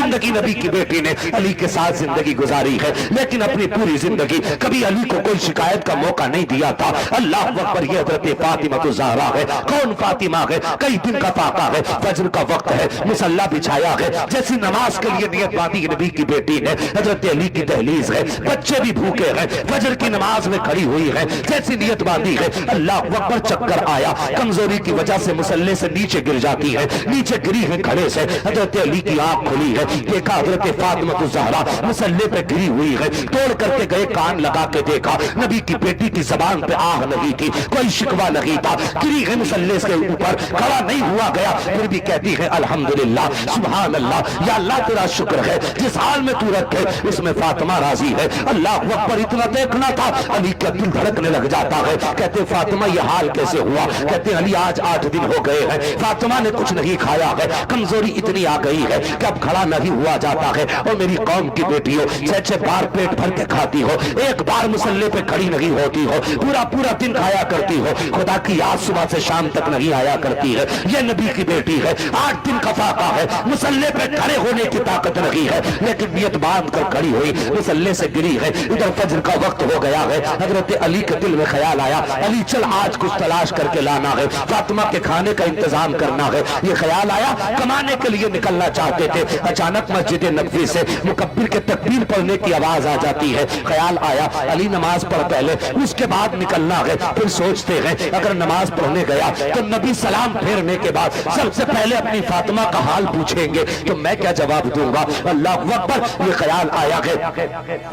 जिंदगी नबी की बेटी ने अली के साथ जिंदगी गुजारी है, लेकिन अपनी पूरी जिंदगी कभी अली को कोई शिकायत का मौका नहीं दिया था। अल्लाह अकबर, ये हजरत फातिमा तो ज़हरा है। कौन फातिमा है? कई दिन का फाका है, फजर का वक्त है, मुसल्ला बिछाया है, जैसी नमाज के लिए नियत बांधी नबी की बेटी ने, हजरत अली की दहलीज है, बच्चे भी भूखे हैं, फजर की नमाज में खड़ी हुई है, जैसी नियत बांधी है, अल्लाह अकबर, चक्कर आया, कमजोरी की वजह से मुसल्ले से नीचे गिर जाती है, नीचे गिरी है खड़े से, हजरत अली की आंख खुली है, देखा हजरत फातिमा तो ज़हरा मुसल्ले पे गिरी हुई है, तोड़ करके गए, कान लगा के देखा, नबी की बेटी की जबान पे आह नहीं थी, कोई शिकवा नहीं था, गिरी है मुसल्ले के ऊपर, खड़ा नहीं हुआ गया, फिर भी कहती है अल्हम्दुलिल्लाह, सुभान अल्लाह, या अल्लाह तेरा शुक्र है, जिस हाल में तू रखे उसमें फातिमा राजी है। अल्लाह अकबर, इतना देखना था, अली का दिल धड़कने लग जाता है। कहते फातिमा ये हाल कैसे हुआ? कहते अली आज 8 दिन हो गए हैं, फातिमा ने कुछ नहीं खाया है, कमजोरी इतनी आ गई है कि अब खड़ा नहीं हुआ जाता है, और मेरी कौम की बेटी हो, 6-6 बार पेट भर के खाती हो, एक बार मुसल्ले पे खड़ी नहीं होती हो, पूरा पूरा दिन खाया करती हो, खुदा की याद सुबह से शाम तक नहीं आया करती है, ये नबी की बेटी है, 8 दिन का फाका है, मुसल्ले पे खड़े होने की ताकत नहीं है, लेकिन नियत बांध कर खड़ी हुई, मुसल्ले से गिरी है, इधर फजर का वक्त हो गया है, हजरत अली के दिल में ख्याल आया, अली चल आज कुछ तलाश करके लाना है, फातिमा के खाने का इंतजाम करना है, ये ख्याल आया, कमाने के लिए निकलना चाहते थे, अचानक मस्जिद नबवी से मुकब्बिर के तकबीर पढ़ने की आवाज आ जाती है, ख्याल आया अली नमाज पढ़ पहले, उसके बाद निकलना है, फिर सोचते हैं अगर नमाज पढ़ने गया तो नबी सलाम फेरने के बाद सबसे पहले अपनी फातिमा का हाल पूछेंगे, तो मैं क्या जवाब दूंगा? अल्लाह अकबर, ये ख्याल आया है,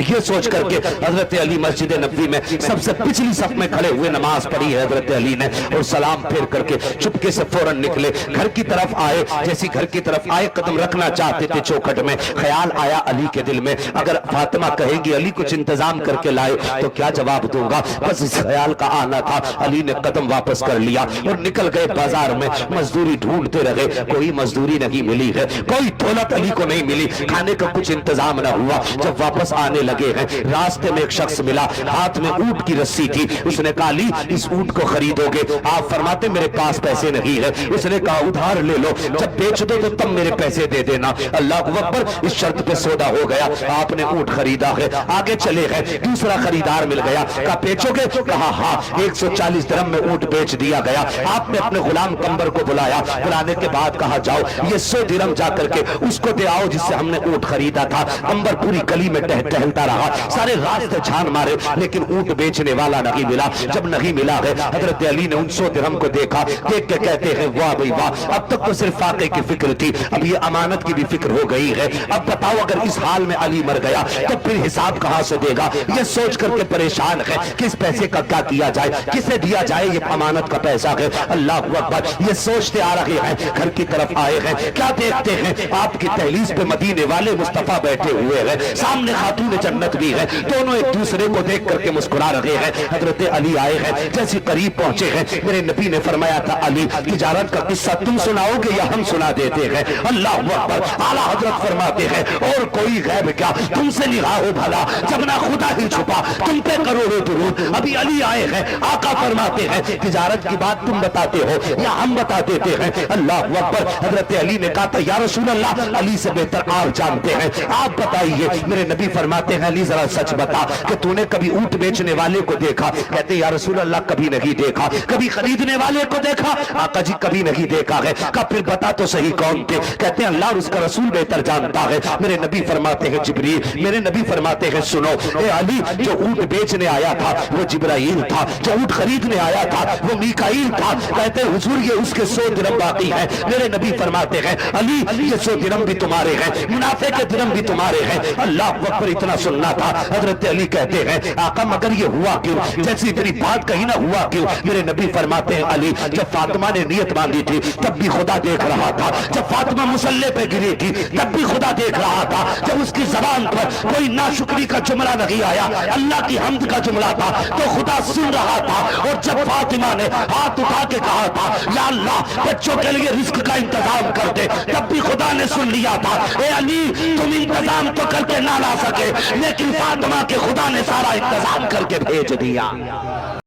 ये सोच करके हजरत अली मस्जिद नबवी में सबसे पिछली सफ में खड़े हुए नमाज पढ़ी है हजरत अली ने, और सलाम फेर करके चुपके से फौरन निकले, घर की तरफ आए, जैसी घर की तरफ आए कदम रखना चाहते थे चौखट में, ख्याल आया अली के दिल में अगर फातिमा कहेगी अली कुछ इंतजाम करके लाए तो क्या जवाब दूंगा? बस इस ख्याल का आना था, अली ने कदम वापस कर लिया और निकल गए बाजार में, मजदूरी ढूंढते रहे, कोई मजदूरी नहीं मिली है, कोई दौलत अली को नहीं मिली, खाने का कुछ इंतजाम न हुआ, जब वापस आने लगे हैं रास्ते में एक शख्स मिला, हाथ में ऊंट की रस्सी थी, उसने कहा अली इस ऊंट को खरीदोगे? आप फरमाते मेरे पास पैसे नहीं है, उसने कहा उधार ले लो, जब बेच दो तो तब मेरे पैसे दे देना। अल्लाह अकबर, इस शर्त पे सौदा हो गया, आपने ऊंट खरीदा है, आगे चले गए, दूसरा खरीदार मिल गया, कहा बेचोगे? कहा हाँ, 140 दिरहम में ऊंट बेच दिया गया। आपने अपने गुलाम कंबर को बुलाया, बुलाने के बाद कहा जाओ ये 100 दिरहम जा करके उसको दे आओ जिससे हमने ऊंट खरीदा था। कंबर पूरी गली में टहलता रहा, सारे रास्ते छान मारे, लेकिन ऊंट बेचने वाला नहीं मिला। जब नहीं मिला है हजरत अली ने उन 100 दिरहम को देखा, देख के कहते हैं वाह भाई वाह, अब तक तो सिर्फ फाके की फिक्र थी, अब ये अमानत की भी फिक्र हो गई है। अब बताओ अगर इस हाल में अली मर गया तो फिर हिसाब कहां से देगा? ये सोच करके परेशान है किस पैसे का क्या किया जाए, किसे दिया जाए, ये अमानत का पैसा है। अल्लाह अकबर, ये सोचते आ रहे हैं, घर की तरफ आए हैं, क्या देखते हैं आपकी दहलीज पे मदीने वाले मुस्तफा बैठे हुए हैं, सामने खातून जन्नत भी है, दोनों एक दूसरे को देख करके मुस्कुरा रहे हैं। हजरत अली आए हैं, जैसे करीब पहुंचे हैं मेरे नबी ने फरमाया था अली तिजारत का किस्सा तुम सुनाओगे या हम सुना देते हैं? अल्लाह अकबर, आला हजरत फरमाते हैं और कोई गैब क्या तुमसे निगाह हो भला, जब ना खुदा ही छुपा तुम पे करोड़ों दुरूद। अभी अली आए हैं, आका फरमाते हैं तिजारत की बात तुम बताते हो या हम बता देते हैं? अल्लाह अकबर, हजरत अली ने कहा था या रसूल अल्लाह, अली से बेहतर आप जानते हैं, आप बताइए। मेरे नबी फरमाते हैं अली जरा सच बता कि तूने कभी ऊंट बेचने वाले को देखा? कहते या रसूल अल्लाह कभी नहीं देखा। कभी खरीदने वाले को देखा? आका जी कभी नहीं देखा है। कहा फिर बता तो सही कौन थे? कहते हैं अल्लाह और उसका रसूल बेहतर जानता है। मेरे नबी फरमाते हैं जिब्रील। मेरे नबी फरमाते हैं सुनो ए अली, जो ऊंट बेचने आया था वो जिब्राइल था, जो ऊंट खरीदने आया था वो मीकाईल था। कहते हैं हुजूर ये उसके 100 दिरहम बाकी है। मेरे नबी फरमाते हैं अली ये 100 दिरहम भी तुम्हारे हैं, मुनाफे के दिरहम भी तुम्हारे हैं। अल्लाह अकबर, इतना सुनना था। हजरत अली कहते हैं आका मगर ये हुआ क्यों? जैसी तेरी बात कही ना हुआ क्यों? मेरे नबी फरमाते हैं अली जब फातिमा ने नियत बांधी थी तब भी खुदा देख रहा था, जब फातिमा मुसल्ले पे गिरी थी तब भी खुदा देख रहा था, जब उसकी जबान पर कोई नाशुक्री का जुमला नहीं आया, अल्लाह की हम्द का जुमला था तो खुदा सुन रहा था। और जब फातिमा ने हाथ उठा के कहा था या अल्लाह बच्चों के लिए रिस्क का इंतजाम कर दे, तब भी खुदा ने सुन लिया था। ए अली तुम इंतजाम तो करके ना ला सके, लेकिन फातिमा के खुदा ने सारा इंतजाम करके भेज दिया।